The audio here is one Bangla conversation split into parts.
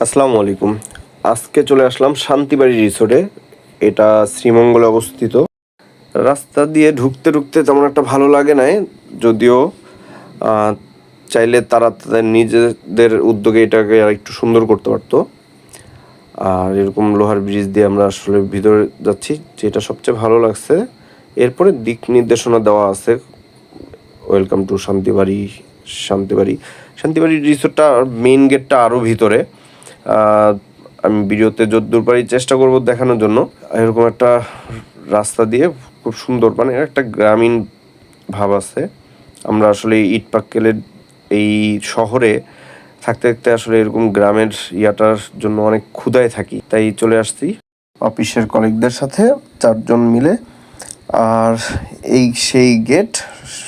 আসসালামু আলাইকুম। আজকে চলে আসলাম শান্তিবাড়ি রিসোর্টে। এটা শ্রীমঙ্গলে অবস্থিত। রাস্তা দিয়ে ঢুকতে ঢুকতে তেমন একটা ভালো লাগে নাই, যদিও আহ, চাইলে তারা তাদের নিজেদের উদ্যোগে এটাকে আর একটু সুন্দর করতে পারতো। আর এরকম লোহার ব্রিজ দিয়ে আমরা আসলে ভিতরে যাচ্ছি, যেটা সবচেয়ে ভালো লাগছে। এরপরে দিক নির্দেশনা দেওয়া আছে, ওয়েলকাম টু শান্তিবাড়ি। শান্তিবাড়ি শান্তিবাড়ি রিসোর্টটা মেইন গেটটা আরও ভিতরে। আমি ভিডিওতে যতদূর পারি চেষ্টা করব দেখানোর জন্য। এরকম একটা রাস্তা দিয়ে খুব সুন্দর, মানে একটা গ্রামীণ ভাব আছে। আমরা আসলে ইট পাক্কেলের এই শহরে থাকতে থাকতে আসলে এরকম গ্রামের ইয়াটার জন্য অনেক ক্ষুধায় থাকি, তাই চলে আসছি অফিসের কলিগদের সাথে 4 জন মিলে। আর এই সেই গেট,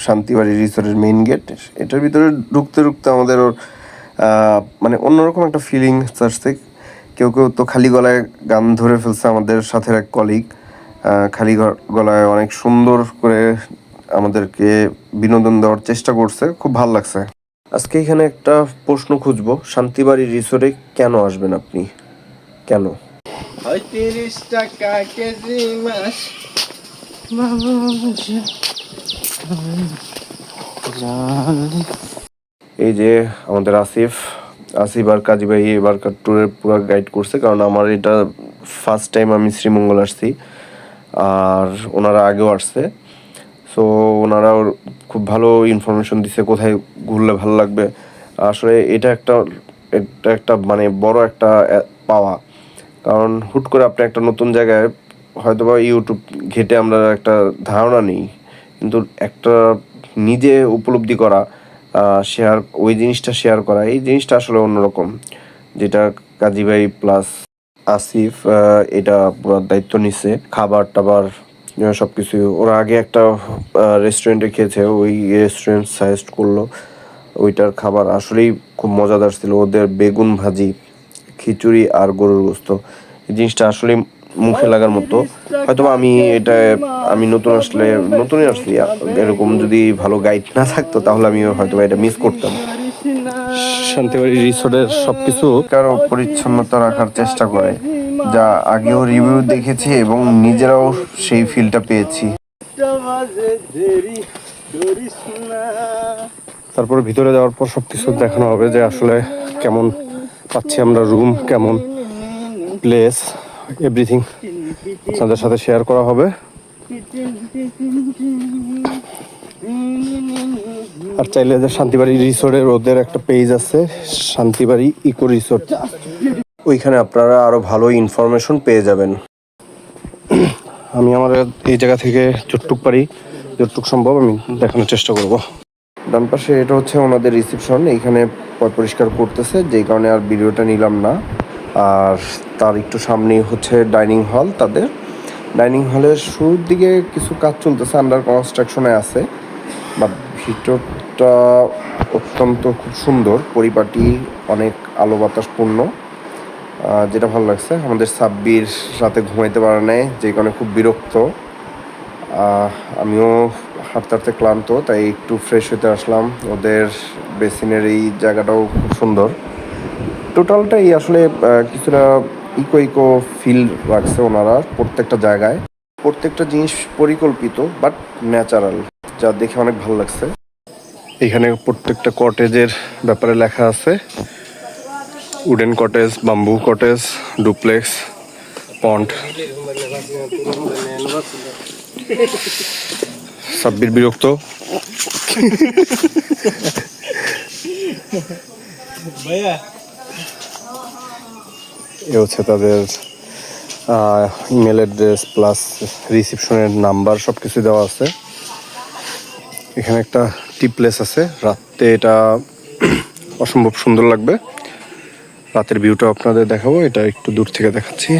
শান্তিবাড়ি রিসোর্টের মেইন গেট। এটার ভিতরে ঢুকতে ঢুকতে আমাদের মানে অন্যরকম একটা ফিলিংস আসছে। কেউ কেউ তো খালি গলায় গান ধরে ফেলছে। আমাদের সাথে এক কলিগ খালি গলায় অনেক সুন্দর করে আমাদেরকে বিনোদন দেওয়ার চেষ্টা করছে, খুব ভালো লাগছে। আজকে এখানে একটা প্রশ্ন খুঁজবো, শান্তিবাড়ি রিসোর্টে কেন আসবেন আপনি? কেন? ৩৫ টাকা কেজি মাছ। এই যে আমাদের আসিফ আর কাজী ভাই এবারকার ট্যুরের পুরো গাইড করছে, কারণ আমার এটা ফার্স্ট টাইম আমি শ্রীমঙ্গল আসছি, আর ওনারা আগেও আসছে। সো ওনারাও খুব ভালো ইনফরমেশন দিছে কোথায় ঘুরলে ভালো লাগবে। আসলে এটা একটা মানে বড় একটা পাওয়া, কারণ হুট করে আপনি একটা নতুন জায়গায় হয়তোবা ইউটিউব ঘেটে আমরা একটা ধারণা নিই, কিন্তু একটা নিজে উপলব্ধি করা, শেয়ার, ওই জিনিসটা শেয়ার করা, এই জিনিসটা আসলে অন্যরকম। যেটা কাজী ভাই প্লাস আসিফ এটা পুরো দায়িত্ব নিচ্ছে, খাবার টাবার সব কিছু। ওরা আগে একটা রেস্টুরেন্টে খেয়েছে, ওই রেস্টুরেন্ট সাজেস্ট করলো। ওইটার খাবার আসলেই খুব মজাদার ছিল। ওদের বেগুন ভাজি, খিচুড়ি আর গরুর গোস্ত, এই জিনিসটা আসলে মুখে লাগার মতো। হয়তোবা আমি নতুনই আসলি, এরকম যদি ভালো গাইড না থাকতো তাহলে আমি হয়তোবা এটা মিস করতাম। শান্তিবাড়ি রিসোর্টের সবকিছু কারো পরিচ্ছন্নতা রাখার চেষ্টা করে, যা আগেও রিভিউ দেখেছি এবং নিজেরাও সেই ফিলটা পেয়েছি। তারপরে ভিতরে যাওয়ার পর সবকিছু দেখানো হবে, যে আসলে কেমন পাচ্ছি আমরা রুম, কেমন প্লেস, এভরিথিং আপনাদের সাথে শেয়ার করা হবে। আর চাইলে যে শান্তিবাড়ি রিসোর্টের ওদের একটা পেজ আছে, শান্তিবাড়ি ইকো রিসোর্ট, ওইখানে আপনারা আরো ভালো ইনফরমেশন পেয়ে যাবেন। আমি আমার এই জায়গা থেকে যতটুক সম্ভব আমি দেখানোর চেষ্টা করব। ডান পাশে এটা হচ্ছে ওনাদের রিসেপশন, এইখানে পরিষ্কার করতেছে, যেই কারণে আর ভিডিওটা নিলাম না। আর তার একটু সামনেই হচ্ছে ডাইনিং হল। তাদের ডাইনিং হলের শুরুর দিকে কিছু কাজ চলতেছে, আন্ডার কনস্ট্রাকশনে আছে, বাট ভিতরটা অত্যন্ত খুব সুন্দর, পরিপাটি, অনেক আলো বাতাসপূর্ণ, যেটা ভালো লাগছে। আমাদের সাব্বির রাতে ঘুমাইতে পারে নাই, যে কারণে খুব বিরক্ত। আমিও হাঁটতে হাঁটতে ক্লান্ত, তাই একটু ফ্রেশ হতে আসলাম। ওদের বেসিনের এই জায়গাটাও খুব সুন্দর। টোটালটাই আসলে কিছুটা ইকো ফিল রাখছে ওনারা প্রত্যেকটা জায়গায়। প্রত্যেকটা জিনিস পরিকল্পিত বাট ন্যাচারাল, যা দেখে অনেক ভালো লাগছে। এখানে প্রত্যেকটা কটেজের ব্যাপারে লেখা আছে, wooden cottage, bamboo cottage, duplex, pond. Sabbir বিরক্ত। এ হচ্ছে তাদের ইমেল অ্যাড্রেস প্লাস রিসেপশনের নাম্বার, সব কিছু দেওয়া আছে। এখানে একটা টি প্লেস আছে, রাতে এটা অসম্ভব সুন্দর লাগবে। রাতের ভিউটা আপনাদের দেখাবো, এটা একটু দূর থেকে দেখাচ্ছি।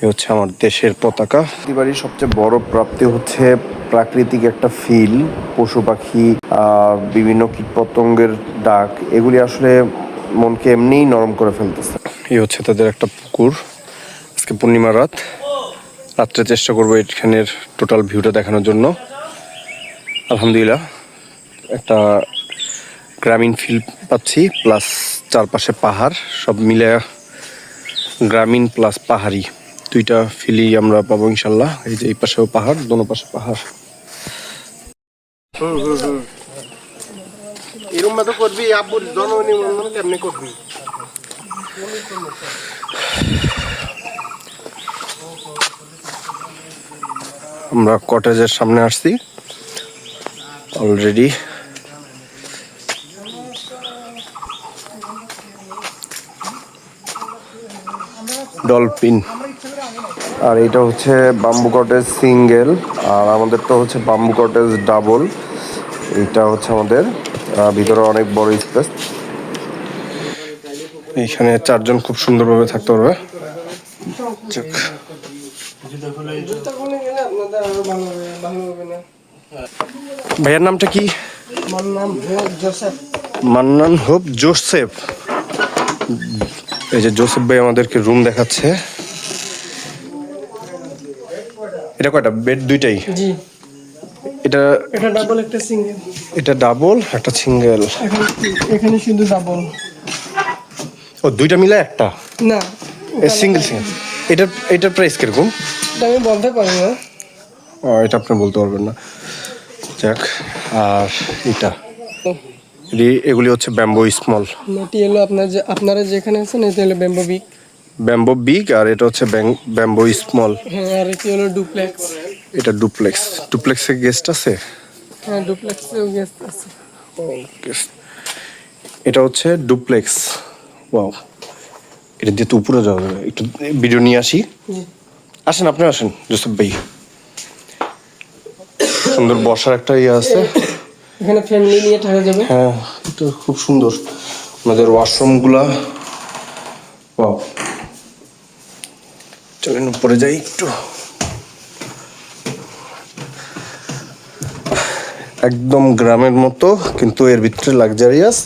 এ হচ্ছে আমার দেশের পতাকা। শান্তিবাড়ির সবচেয়ে বড় প্রাপ্তি হচ্ছে প্রাকৃতিক একটা ফিল, পশু পাখি, বিভিন্ন কীটপতঙ্গের ডাক, এগুলি আসলে মনকে এমনিই নরম করে ফেলতেছে। এই হচ্ছে তাদের একটা পুকুর। আজকে পূর্ণিমা রাত্রে চেষ্টা করবো এখানের টোটাল ভিউটা দেখানোর জন্য। আলহামদুলিল্লাহ, একটা গ্রামীণ ফিল পাচ্ছি, প্লাস চারপাশে পাহাড়, সব মিলে গ্রামীণ প্লাস পাহাড়ি দুইটা ফিলি আমরা পাবো ইনশাল্লাহ। এই যে এই পাশেও পাহাড়, দোনো পাশে পাহাড়। এরকম মতো করবি, আব্বুর জন্মদিন কেমনি করবি? আমরা কটেজের সামনে আসছি অলরেডি। ডলফিন। আর এটা হচ্ছে বাম্বু কটেজ সিঙ্গেল, আর আমাদেরটা হচ্ছে বাম্বু কটেজ ডাবল। এটা হচ্ছে আমাদের ভিতরে অনেক বড় স্পেস। এইখানে 4 জন খুব সুন্দরভাবে থাকতে পারবে। ভাইয়ার নামটা কি? Mannan hope Joseph. এই যে জোসেফ ভাই আমাদেরকে রুম দেখাচ্ছে। এটা কয়টা বেড? দুইটাই। জি, এটা ডাবল একটা সিঙ্গেল। এটা ডাবল একটা সিঙ্গেল। এখানে শুধু ডাবল। ও দুইটা মিলে একটা? না, সিঙ্গেল সিঙ্গেল। এটার প্রাইস কিরকম? আমি বলতে পারি না। ও এটা আপনি বলতে পারবেন না। যাক। আর এটা এগুলি হচ্ছে ব্যাম্বো স্মল। এটি হলো আপনারা যেখানে আছেন, এটি হলো ব্যাম্বো বিগ। ব্যাম্বো বিগ, আর এটা হচ্ছে ব্যাম্বো স্মল। হ্যাঁ, আর এটি হলো ডুপ্লেক্স। এটা ডুপ্লেক্স। ডুপ্লেক্সে গেস্ট আছে? হ্যাঁ, ডুপ্লেক্সেও গেস্ট আছে। এটা হচ্ছে ডুপ্লেক্স। ওয়াও, এটা দিয়ে তো উপরে যাওয়া যাবে। একটু ভিডিও নিয়ে আসি। আসেন, আপনি আসেন জোসেফ ভাই। সুন্দর বসার একটা ইয়ে আছে এখানে ফ্যামিলি নিয়ে থাকা যাবে। হ্যাঁ, এটা খুব সুন্দর। আমাদের ওয়াশরুমগুলা, ওয়াও। চলেন উপরে যাই একটু। একদম গ্রামের মতো, কিন্তু এর ভিতরে লাক্সারিয়াস।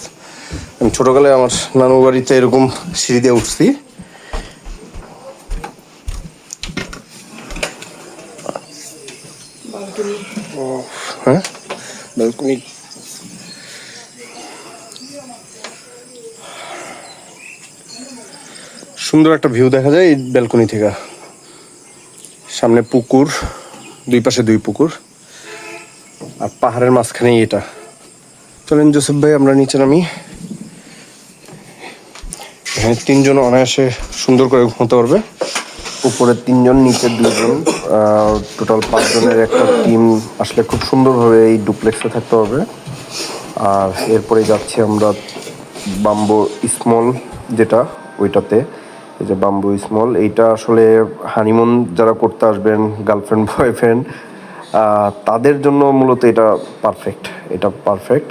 আমি ছোটকালে আমার নানু বাড়িতে এরকম সিঁড়ি দিয়ে উঠছি। হ্যাঁ, ব্যালকনি। সুন্দর একটা ভিউ দেখা যায় এই ব্যালকনি থেকে। সামনে পুকুর, দুই পাশে দুই পুকুর, আর পাহাড়ের মাঝখানেই এটা। চলেন জোসেফ ভাই আমরা নিচে নামি। এখানে 3 জন অনায়াসে সুন্দর করে ঘুমোতে পারবে। উপরে 3 জন, নিচে 2 জন, টোটাল 5 জনের একটা টিম আসলে খুব সুন্দরভাবে এই ডুপ্লেক্সে থাকতে পারবে। আর এরপরে যাচ্ছি আমরা বাম্বো স্মল, যেটা ওইটাতে। এই যে বাম্বো স্মল, এইটা আসলে হানিমুন যারা করতে আসবেন, গার্লফ্রেন্ড বয়ফ্রেন্ড, তাদের জন্য মূলত এটা পারফেক্ট। এটা পারফেক্ট।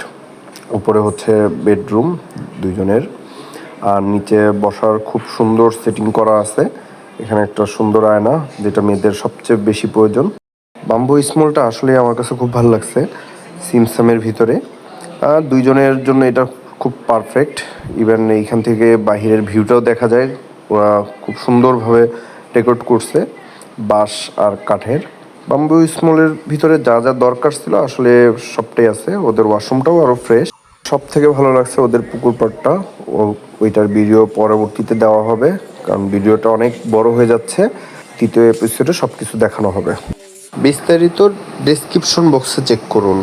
উপরে হচ্ছে বেডরুম 2 জনের, আর নিচে বসার খুব সুন্দর সেটিং করা আছে। এখানে একটা সুন্দর আয়না, যেটা মেয়েদের সবচেয়ে বেশি প্রয়োজন। বাম্বু স্মলটা আসলে আমার কাছে খুব ভালো লাগছে সিমসামের ভিতরে। 2 জনের জন্য এটা খুব পারফেক্ট। ইভেন এইখান থেকে বাহিরের ভিউটাও দেখা যায়। ওরা খুব সুন্দরভাবে ডেকোরেট করছে বাঁশ আর কাঠের। বাম্বু স্মলের ভিতরে যা যা দরকার ছিল আসলে সবটাই আছে। ওদের ওয়াশরুমটাও আরও ফ্রেশ। সব থেকে ভালো লাগছে ওদের পুকুর পাড়টা। ওইটার ভিডিও পরবর্তীতে দেওয়া হবে, কারণ ভিডিওটা অনেক বড় হয়ে যাচ্ছে। 3য় এপিসোডে সব কিছু দেখানো হবে। বিস্তারিত ডেসক্রিপশন বক্সে চেক করুন।